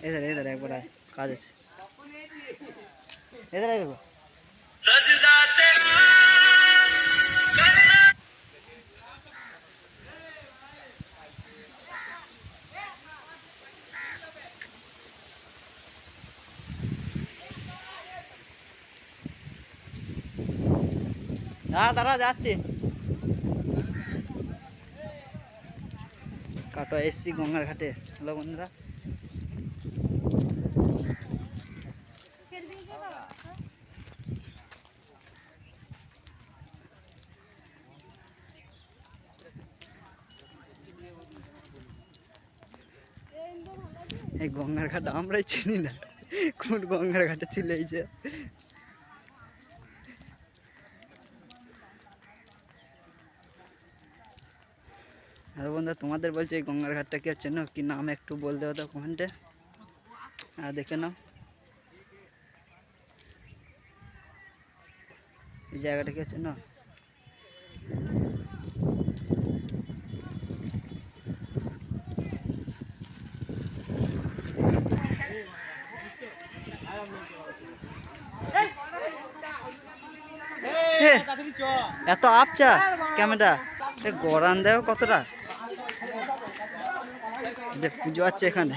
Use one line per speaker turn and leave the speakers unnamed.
इधर एक बड़ा काज আছে इधर देखो
सजदा तेरा
দাঁড়া যাচ্ছি কাটো এসছি গঙ্গার ঘাটে। হ্যালো বন্ধুরা, এই গঙ্গার ঘাট আমরাই চিনি না কোন গঙ্গার ঘাটে ছিল এই যে। আর বন্ধুরা তোমাদের বলছে এই গঙ্গার ঘাটটা কি চেনো কি নাম একটু বলতে হতো কমেন্টে। আর দেখে নাও এই জায়গাটা কি চেনো। এত আপচা ক্যামেরা গড়ান দেও কতটা যে পুজো আছে এখানে।